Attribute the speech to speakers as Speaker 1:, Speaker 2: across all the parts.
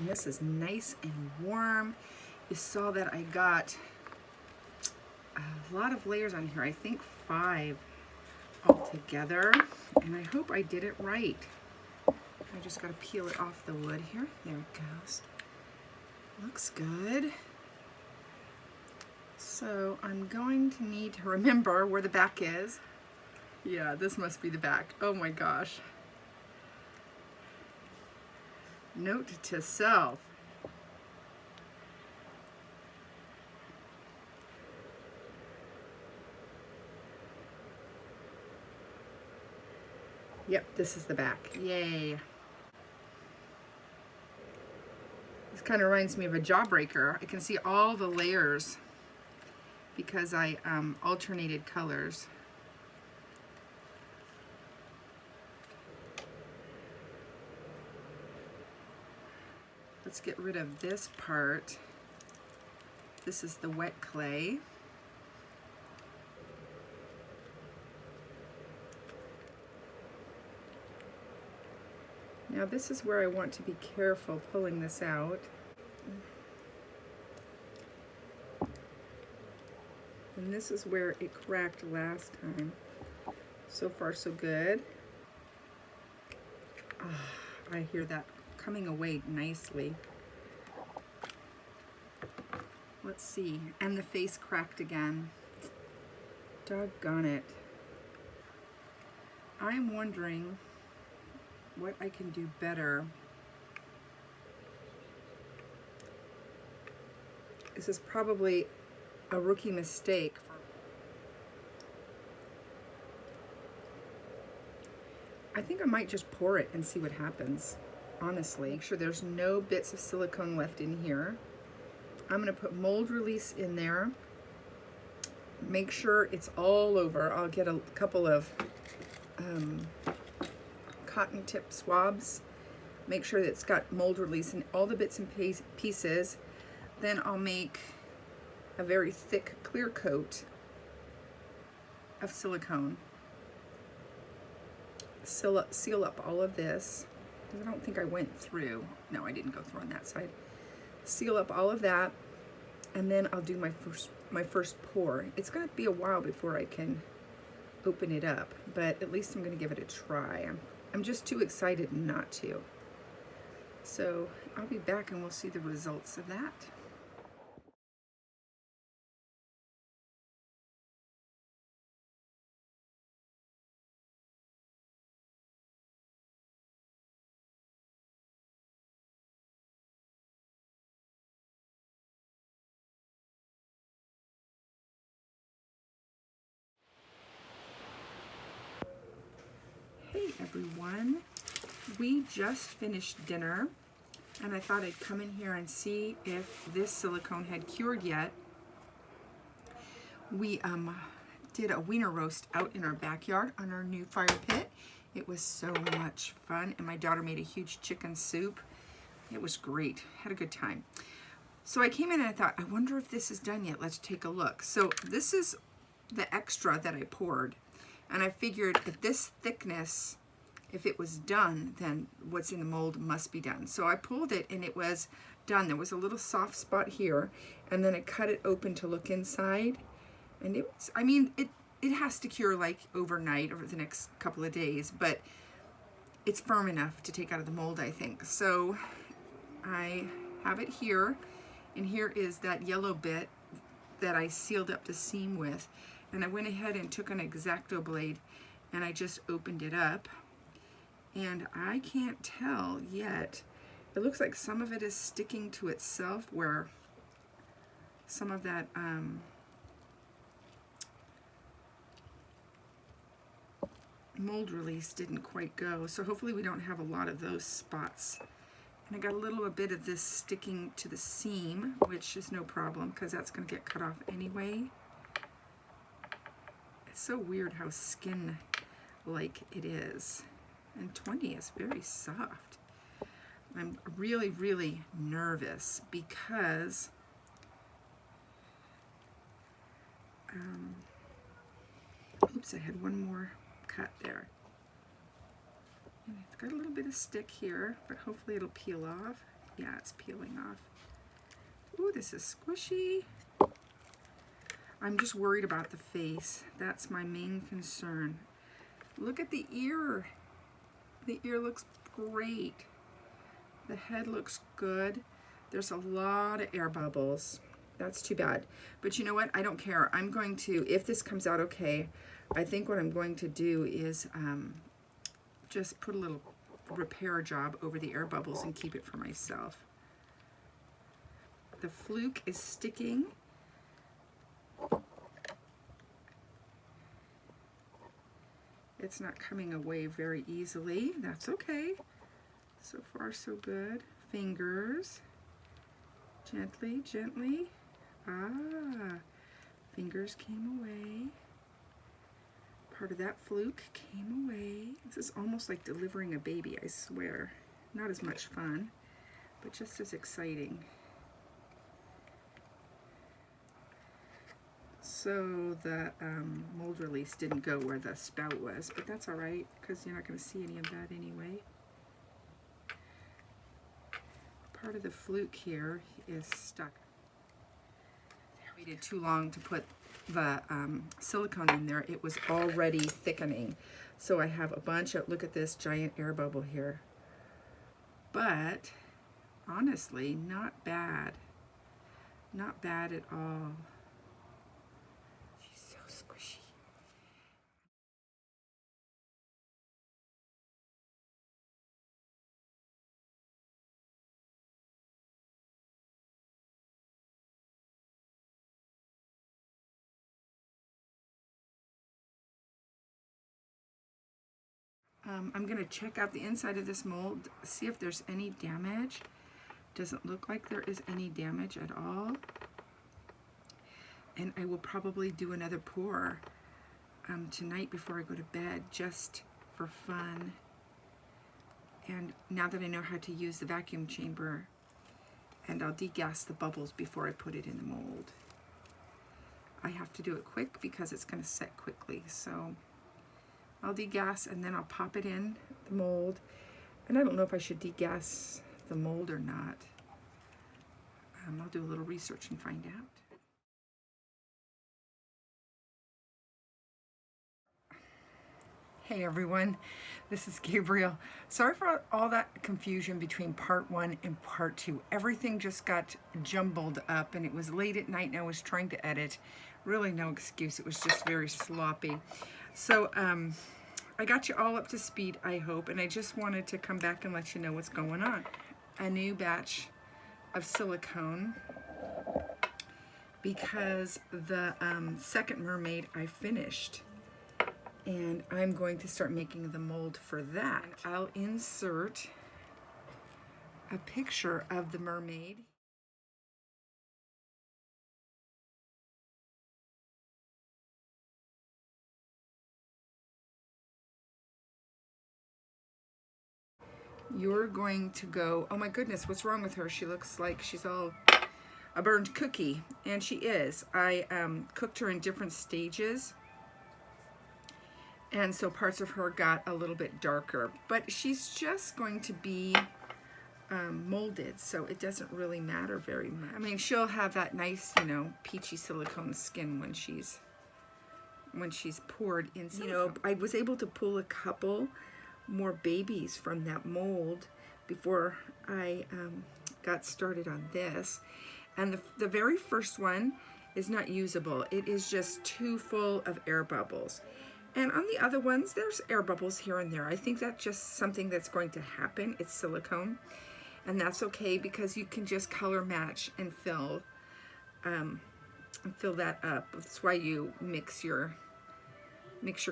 Speaker 1: and this is nice and warm. You saw that I got a lot of layers on here. I think 5 altogether, and I hope I did it right. I just got to peel it off the wood here. There it goes. Looks good. So I'm going to need to remember where the back is. Yeah, this must be the back. Oh my gosh. Note to self. Yep, this is the back. Yay. This kind of reminds me of a jawbreaker. I can see all the layers because I alternated colors. Let's get rid of this part. This is the wet clay. Now this is where I want to be careful pulling this out. And this is where it cracked last time. So far so good. I hear that coming away nicely. Let's see, and the face cracked again. Doggone it. I'm wondering what I can do better. This is probably a rookie mistake. I think I might just pour it and see what happens, honestly. Make sure there's no bits of silicone left in here. I'm gonna put mold release in there. Make sure it's all over. I'll get a couple of cotton tip swabs. Make sure that it's got mold release in all the bits and pieces. Then I'll make a very thick clear coat of silicone. Seal up all of this. I don't think I went through. No, I didn't go through on that side. Seal up all of that, and then I'll do my first pour. It's gonna be a while before I can open it up, but at least I'm gonna give it a try. I'm just too excited not to. So I'll be back and we'll see the results of that. Hey everyone, we just finished dinner and I thought I'd come in here and see if this silicone had cured yet. We did a wiener roast out in our backyard on our new fire pit. It was so much fun, and my daughter made a huge chicken soup. It was great, had a good time. So I came in and I thought, I wonder if this is done yet. Let's take a look. So this is the extra that I poured. And I figured at this thickness, if it was done, then what's in the mold must be done. So I pulled it and it was done. There was a little soft spot here, and then I cut it open to look inside. And it was, I mean, it has to cure like overnight over the next couple of days, but it's firm enough to take out of the mold, I think. So I have it here, and here is that yellow bit that I sealed up the seam with. And I went ahead and took an X-Acto blade and I just opened it up. And I can't tell yet. It looks like some of it is sticking to itself, where some of that mold release didn't quite go. So hopefully we don't have a lot of those spots. And I got a little bit of this sticking to the seam, which is no problem because that's going to get cut off anyway. It's so weird how skin-like it is. And 20 is very soft. I'm really, really nervous because oops, I had one more cut there. And it's got a little bit of stick here, but hopefully it'll peel off. Yeah, it's peeling off. Ooh, this is squishy. I'm just worried about the face. That's my main concern. Look at the ear. The ear looks great. The head looks good. There's a lot of air bubbles. That's too bad. But you know what? I don't care. I'm going to, if this comes out okay, I think what I'm going to do is just put a little repair job over the air bubbles and keep it for myself. The fluke is sticking. It's not coming away very easily. That's okay. So far, so good. Fingers. Gently, gently. Ah, fingers came away. Part of that fluke came away. This is almost like delivering a baby, I swear. Not as much fun, but just as exciting. So the mold release didn't go where the spout was, but that's all right, because you're not going to see any of that anyway. Part of the fluke here is stuck. I waited too long to put the silicone in there. It was already thickening. So I have a bunch of, look at this giant air bubble here. But honestly, not bad. Not bad at all. She's so squishy. I'm going to check out the inside of this mold, see if there's any damage. Doesn't look like there is any damage at all. And I will probably do another pour tonight before I go to bed, just for fun. And now that I know how to use the vacuum chamber, and I'll degas the bubbles before I put it in the mold. I have to do it quick because it's going to set quickly. So I'll degas and then I'll pop it in the mold. And I don't know if I should degas the mold or not. I'll do a little research and find out. Hey everyone, this is Gabriel. Sorry for all that confusion between part 1 and part 2. Everything just got jumbled up and it was late at night and I was trying to edit. Really no excuse, it was just very sloppy. So I got you all up to speed, I hope, and I just wanted to come back and let you know what's going on. A new batch of silicone because the second mermaid I finished. And I'm going to start making the mold for that. I'll insert a picture of the mermaid. You're going to go, oh my goodness, what's wrong with her? She looks like she's all a burned cookie, and she is. I cooked her in different stages. And so parts of her got a little bit darker, but she's just going to be molded, so it doesn't really matter very much. I mean, she'll have that nice, you know, peachy silicone skin when she's poured in silicone. You know, I was able to pull a couple more babies from that mold before I got started on this. And the very first one is not usable. It is just too full of air bubbles. And on the other ones, there's air bubbles here and there. I think that's just something that's going to happen. It's silicone, and that's okay because you can just color match and fill that up. That's why you mix your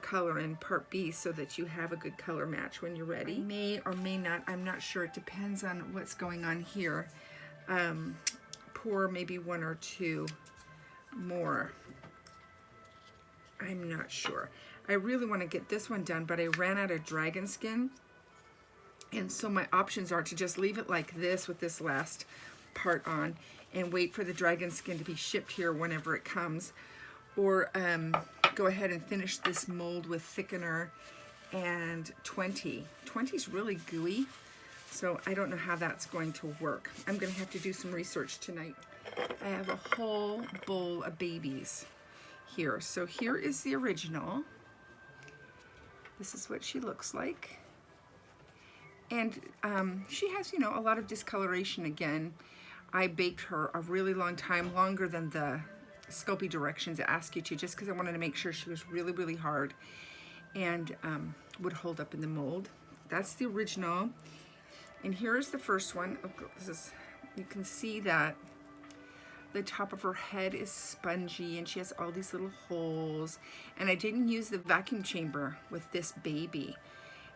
Speaker 1: color in part B so that you have a good color match when you're ready. I may or may not, I'm not sure. It depends on what's going on here. Pour maybe 1 or 2 more. I'm not sure. I really want to get this one done, but I ran out of dragon skin. And so my options are to just leave it like this with this last part on and wait for the dragon skin to be shipped here whenever it comes. Or go ahead and finish this mold with thickener and 20. 20 is really gooey. So I don't know how that's going to work. I'm going to have to do some research tonight. I have a whole bowl of babies here. So here is the original. This is what she looks like. And she has, you know, a lot of discoloration again. I baked her a really long time, longer than the Sculpey directions ask you to, just because I wanted to make sure she was really, really hard and would hold up in the mold. That's the original. And here is the first one. Oh, this is, you can see that the top of her head is spongy and she has all these little holes. And I didn't use the vacuum chamber with this baby.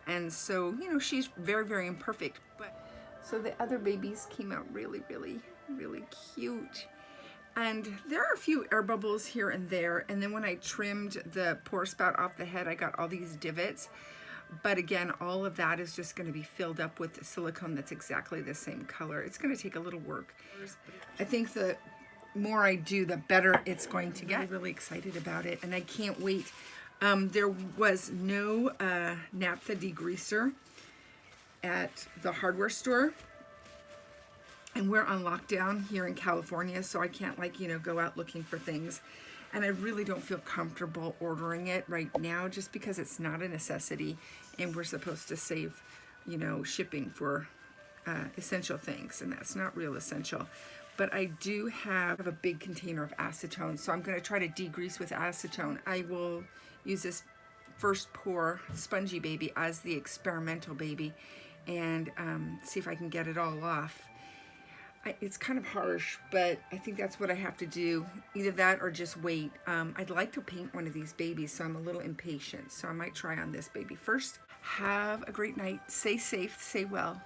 Speaker 1: And so, you know, she's very, very imperfect. But so the other babies came out really, really, really cute. And there are a few air bubbles here and there. And then when I trimmed the pour spout off the head, I got all these divots. But again, all of that is just going to be filled up with silicone that's exactly the same color. It's going to take a little work. I think the more I do, the better it's going to get. I'm really excited about it, and I can't wait. There was no naphtha degreaser at the hardware store. And we're on lockdown here in California, so I can't, like, you know, go out looking for things. And I really don't feel comfortable ordering it right now just because it's not a necessity and we're supposed to save, you know, shipping for essential things, and that's not real essential. But I do have a big container of acetone, so I'm going to try to degrease with acetone. I will use this first pour spongy baby as the experimental baby and see if I can get it all off. It's kind of harsh, but I think that's what I have to do. Either that or just wait. I'd like to paint one of these babies, so I'm a little impatient. So I might try on this baby first. Have a great night. Stay safe, stay well.